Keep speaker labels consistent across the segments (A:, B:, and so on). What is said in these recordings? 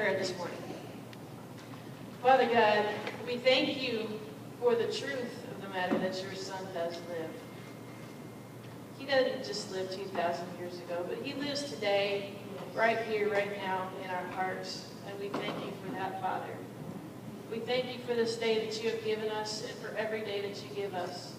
A: prayer this morning. Father God, we thank you for the truth of the matter that your Son does live. He doesn't just live 2,000 years ago, but he lives today, right here, right now, in our hearts. And we thank you for that, Father. We thank you for this day that you have given us and for every day that you give us.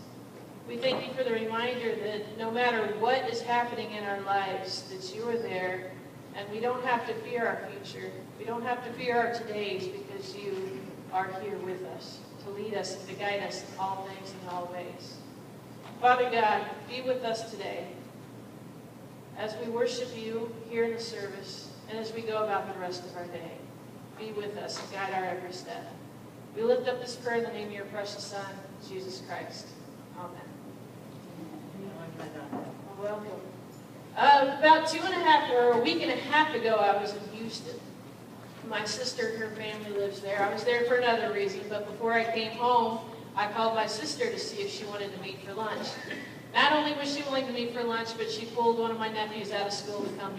A: We thank you for the reminder that no matter what is happening in our lives, that you are there, and we don't have to fear our future. We don't have to fear our todays because you are here with us to lead us and to guide us in all things and all ways. Father God, be with us today as we worship you here in the service and as we go about the rest of our day. Be with us and guide our every step. We lift up this prayer in the name of your precious Son, Jesus Christ. Amen. Welcome. About a week and a half ago, I was in Houston. My sister and her family lives there. I was there for another reason, but before I came home, I called my sister to see if she wanted to meet for lunch. Not only was she willing to meet for lunch, but she pulled one of my nephews out of school to come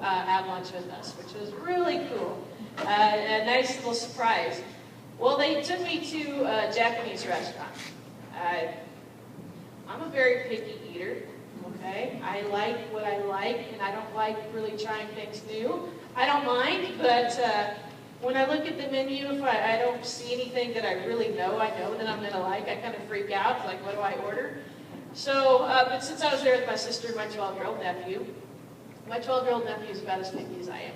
A: have lunch with us, which was really cool. A nice little surprise. Well, they took me to a Japanese restaurant. I'm a very picky eater, okay? I like what I like, and I don't like really trying things new. I don't mind, but when I look at the menu, if I don't see anything that I really know that I'm going to like, I kind of freak out. It's like, what do I order? So, but since I was there with my sister and my 12-year-old nephew, my 12-year-old nephew is about as picky as I am.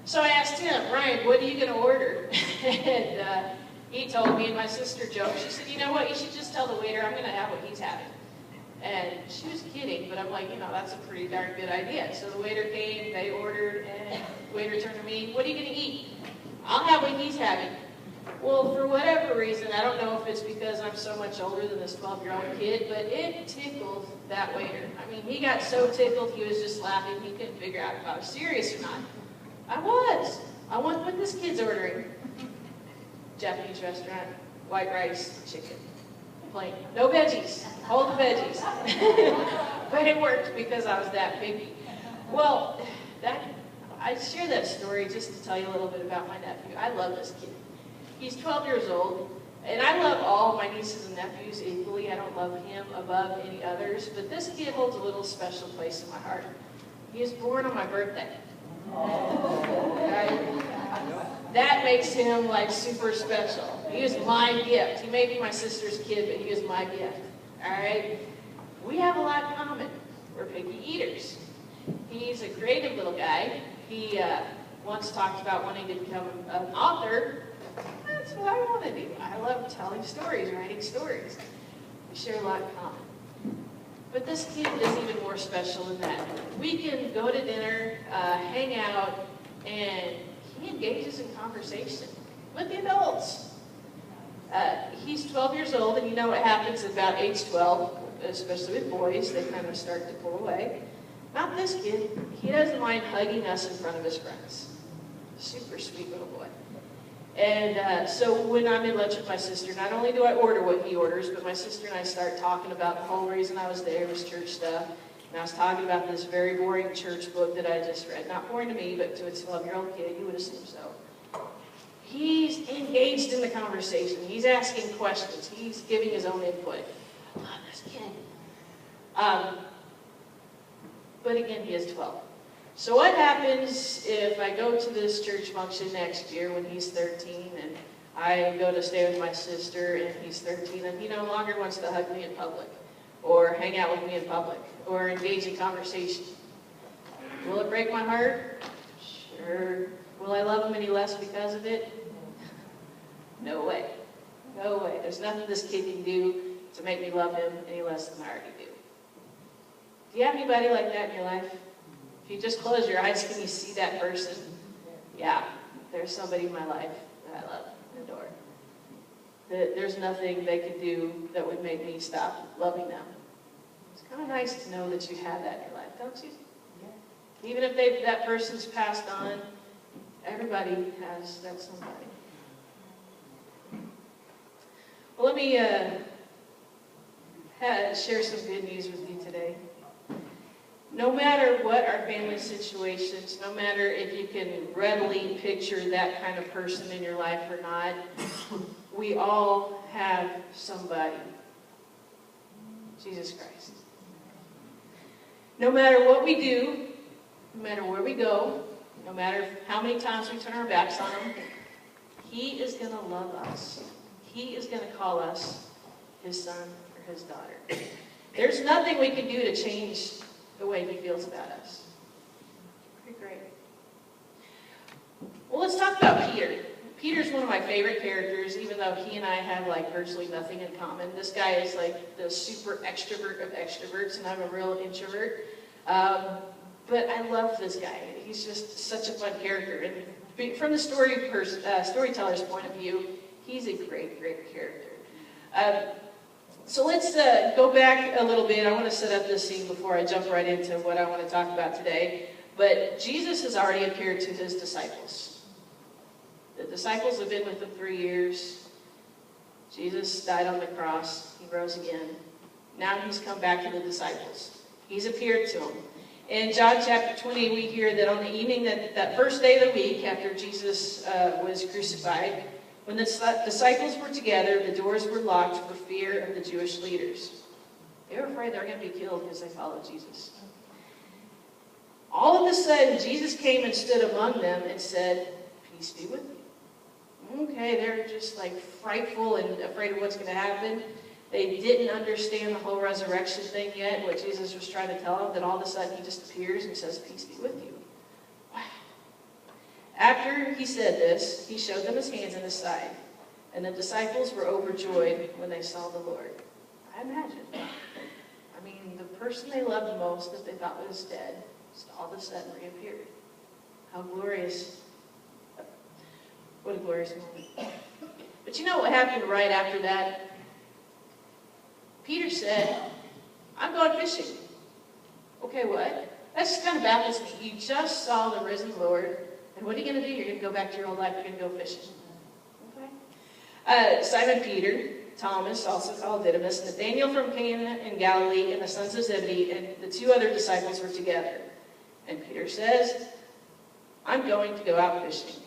A: So I asked him, Ryan, what are you going to order? And he told me, and my sister joked. She said, you know what, you should just tell the waiter I'm going to have what he's having. And she was kidding, but I'm like, that's a pretty darn good idea. So the waiter came, they ordered, and the waiter turned to me, what are you going to eat? I'll have what he's having. Well, for whatever reason, I don't know if it's because I'm so much older than this 12-year-old kid, but it tickled that waiter. I mean, he got so tickled, he was just laughing. He couldn't figure out if I was serious or not. I was. I want what this kid's ordering. Japanese restaurant, white rice, chicken. Plain. No veggies. Hold the veggies. But it worked because I was that picky. Well, I share that story just to tell you a little bit about my nephew. I love this kid. He's 12 years old, and I love all my nieces and nephews equally. I don't love him above any others, but this kid holds a little special place in my heart. He was born on my birthday. Right? That makes him like super special. He was my gift. He may be my sister's kid, but he was my gift. All right? We have a lot in common. We're picky eaters. He's a creative little guy. He once talked about wanting to become an author. That's what I want to do. I love telling stories, writing stories. We share a lot in common. But this kid is even more special than that. We can go to dinner, hang out, and he engages in conversation with the adults. He's 12 years old, and you know what happens at about age 12, especially with boys, they kind of start to pull away. Not this kid. He doesn't mind hugging us in front of his friends. Super sweet little boy. And so when I'm in lunch with my sister, not only do I order what he orders, but my sister and I start talking about the whole reason I was there was church stuff. And I was talking about this very boring church book that I just read. Not boring to me, but to a 12-year-old kid, you would assume so. He's engaged in the conversation. He's asking questions. He's giving his own input. I love this kid. But again, he is 12. So what happens if I go to this church function next year when he's 13 and I go to stay with my sister and he's 13 and he no longer wants to hug me in public or hang out with me in public or engage in conversation? Will it break my heart? Sure. Will I love him any less because of it? No way. No way. There's nothing this kid can do to make me love him any less than I already do. Do you have anybody like that in your life? If you just close your eyes, can you see that person? Yeah, there's somebody in my life that I love and adore. There's nothing they could do that would make me stop loving them. It's kind of nice to know that you have that in your life, don't you? Yeah. Even if that person's passed on, everybody has that somebody. Well, let me share some good news with you today. No matter what our family situations, no matter if you can readily picture that kind of person in your life or not, we all have somebody. Jesus Christ. No matter what we do, no matter where we go, no matter how many times we turn our backs on him, he is going to love us. He is going to call us his son or his daughter. There's nothing we can do to change the way he feels about us. Pretty great. Well, let's talk about Peter. Peter's one of my favorite characters, even though he and I have like virtually nothing in common. This guy is like the super extrovert of extroverts, and I'm a real introvert. But I love this guy. He's just such a fun character. And from the storyteller's point of view, he's a great, great character. So let's go back a little bit. I want to set up this scene before I jump right into what I want to talk about today. But Jesus has already appeared to his disciples. The disciples have been with him 3 years. Jesus died on the cross. He rose again. Now he's come back to the disciples. He's appeared to them. In John chapter 20, we hear that on the evening that first day of the week after Jesus was crucified, when the disciples were together, the doors were locked for fear of the Jewish leaders. They were afraid they were going to be killed because they followed Jesus. All of a sudden, Jesus came and stood among them and said, "Peace be with you." Okay, they're just like frightful and afraid of what's going to happen. They didn't understand the whole resurrection thing yet, what Jesus was trying to tell them, that all of a sudden he just appears and says, "Peace be with you." Wow. After he said this, he showed them his hands and his side. And the disciples were overjoyed when they saw the Lord. I imagine. I mean, the person they loved most that they thought was dead, just all of a sudden reappeared. How glorious. What a glorious moment. But you know what happened right after that? Peter said, "I'm going fishing." Okay, what? That just kind of baffles me. You just saw the risen Lord, and what are you going to do? You're going to go back to your old life, you're going to go fishing. Okay. Simon Peter, Thomas, also called Didymus, Nathanael from Cana in Galilee, and the sons of Zebedee, and the 2 other disciples were together. And Peter says, "I'm going to go out fishing."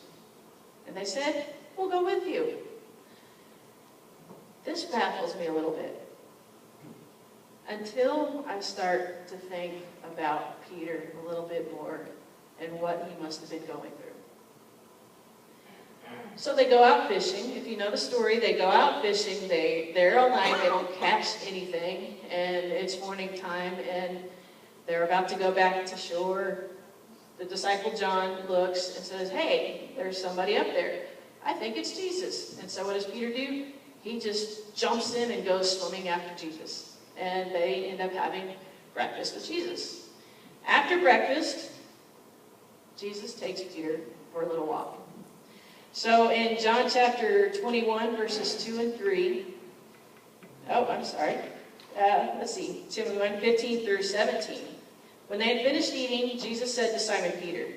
A: And they said, "We'll go with you." This baffles me a little bit. Until I start to think about Peter a little bit more and what he must have been going through. So they go out fishing. If you know the story, they go out fishing. They're all night. They don't catch anything. And it's morning time, and they're about to go back to shore. The disciple John looks and says, "Hey, there's somebody up there. I think it's Jesus." And so what does Peter do? He just jumps in and goes swimming after Jesus. And they end up having breakfast with Jesus. After breakfast, Jesus takes Peter for a little walk. So in John chapter 21, verses 2 and 3, let's see, 21, 15 through 17. When they had finished eating, Jesus said to Simon Peter,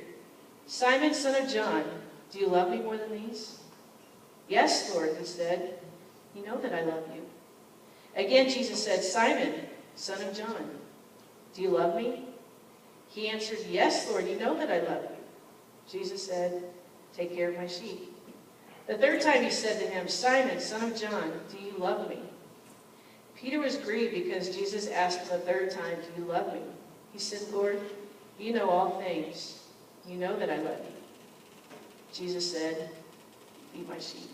A: "Simon, son of John, do you love me more than these?" "Yes, Lord," he said. "You know that I love you." Again, Jesus said, "Simon, son of John, do you love me?" He answered, "Yes, Lord, you know that I love you." Jesus said, "Take care of my sheep." The third time he said to him, "Simon, son of John, do you love me?" Peter was grieved because Jesus asked him a third time, "Do you love me?" He said, "Lord, you know all things. You know that I love you." Jesus said, "Feed my sheep."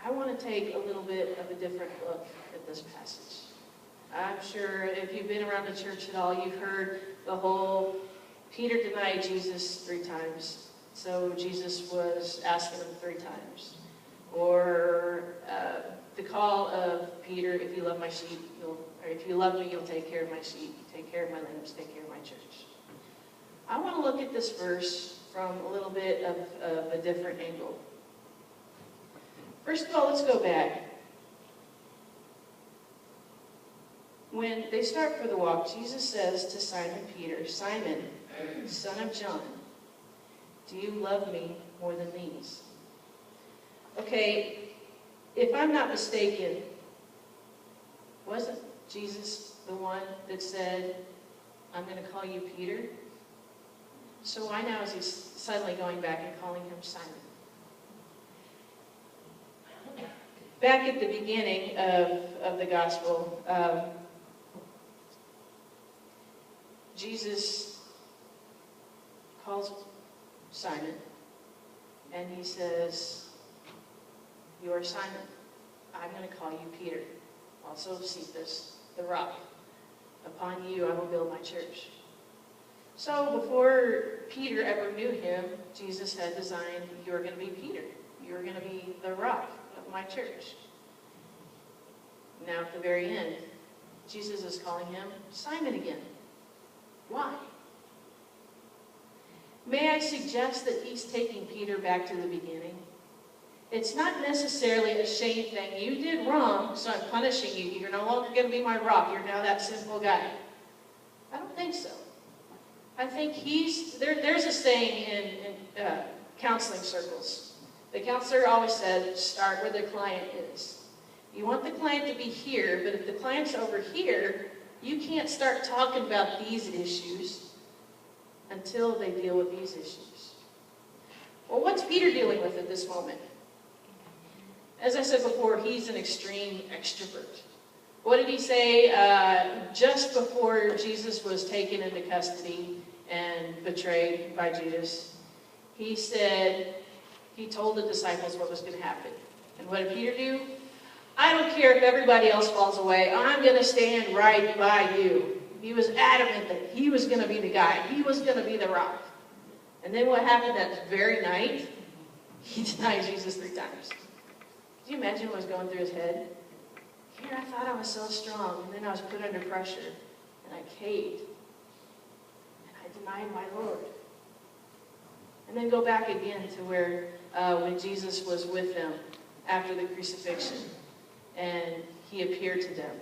A: I want to take a little bit of a different look at this passage. I'm sure if you've been around the church at all, you've heard the whole Peter denied Jesus 3 times. So Jesus was asking him 3 times. Or the call of Peter, "If you love my sheep, or if you love me, you'll take care of my sheep. Take care of my lambs, take care of my church." I want to look at this verse from a little bit of a different angle. First of all, let's go back. When they start for the walk, Jesus says to Simon Peter, "Simon, son of John, do you love me more than these?" Okay, if I'm not mistaken, wasn't Jesus the one that said, I'm going to call you Peter? So why now is he suddenly going back and calling him Simon? Back at the beginning of the gospel, Jesus calls Simon, and he says, you are Simon. I'm going to call you Peter. Also Cephas, the rock. Upon you I will build my church. So before Peter ever knew him, Jesus had designed, you're going to be Peter. You're going to be the rock of my church. Now at the very end, Jesus is calling him Simon again. Why? May I suggest that he's taking Peter back to the beginning? It's not necessarily a shame thing. You did wrong, so I'm punishing you. You're no longer going to be my rock. You're now that sinful guy. I don't think so. I think there's a saying in counseling circles. The counselor always said, start where the client is. You want the client to be here, but if the client's over here, you can't start talking about these issues until they deal with these issues. Well, what's Peter dealing with at this moment? As I said before, he's an extreme extrovert. What did he say just before Jesus was taken into custody and betrayed by Judas? He said, he told the disciples what was going to happen. And what did Peter do? I don't care if everybody else falls away. I'm going to stand right by you. He was adamant that he was going to be the guy. He was going to be the rock. And then what happened that very night? He denied Jesus 3 times. Can you imagine what was going through his head? Here I thought I was so strong, and then I was put under pressure, and I caved. And I denied my Lord. And then go back again to where when Jesus was with them after the crucifixion, and he appeared to them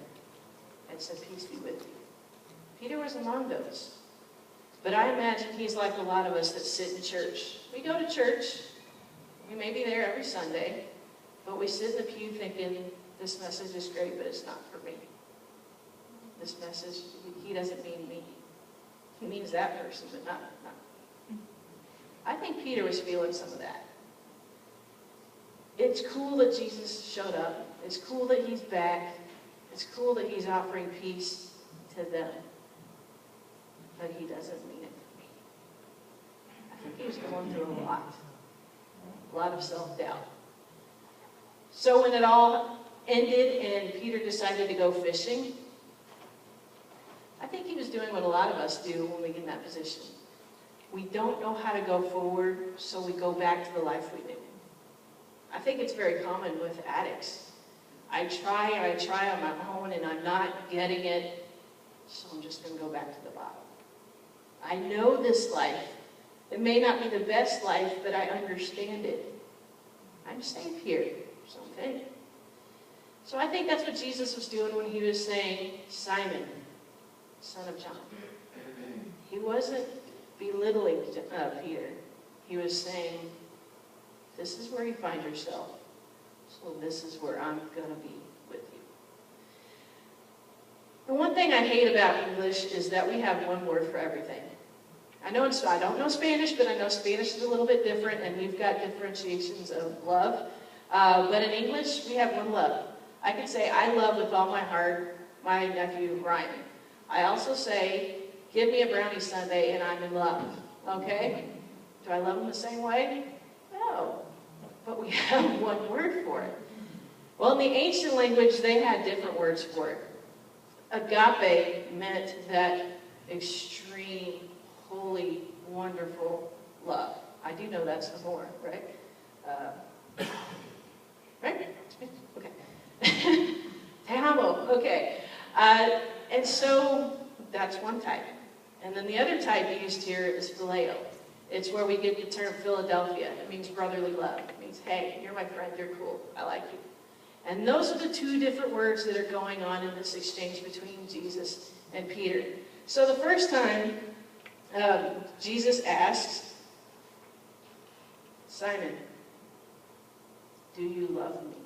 A: and said, peace be with you. Peter was among those. But I imagine he's like a lot of us that sit in church. We go to church. We may be there every Sunday, but we sit in the pew thinking, this message is great, but it's not for me. This message, he doesn't mean me. He means that person, but not me. I think Peter was feeling some of that. It's cool that Jesus showed up. It's cool that he's back. It's cool that he's offering peace to them. But he doesn't mean it for me. I think he was going through a lot of self-doubt. So when it all ended and Peter decided to go fishing, I think he was doing what a lot of us do when we get in that position. We don't know how to go forward, so we go back to the life we knew. I think it's very common with addicts. I try on my own, and I'm not getting it, so I'm just going to go back to the bottom. I know this life. It may not be the best life, but I understand it. I'm safe here, so I'm okay. So I think that's what Jesus was doing when he was saying, Simon, son of John. He wasn't belittling Peter. He was saying, this is where you find yourself, so this is where I'm going to be with you. The one thing I hate about English is that we have one word for everything. I don't know Spanish, but I know Spanish is a little bit different, and we've got differentiations of love. But in English, we have one love. I can say, I love with all my heart my nephew, Ryan. I also say, give me a brownie sundae and I'm in love. Okay? Do I love him the same way? No. But we have one word for it. Well, in the ancient language, they had different words for it. Agape meant that extreme, holy, wonderful love. I do know that's more, right? Right? Okay. Te amo. Okay. And so that's one type. And then the other type used here is phileo. It's where we get the term Philadelphia. It means brotherly love. It means, hey, you're my friend, you're cool, I like you. And those are the two different words that are going on in this exchange between Jesus and Peter. So the first time Jesus asks, Simon, do you love me?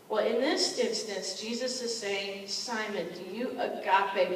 A: Well, in this instance, Jesus is saying, Simon, do you agape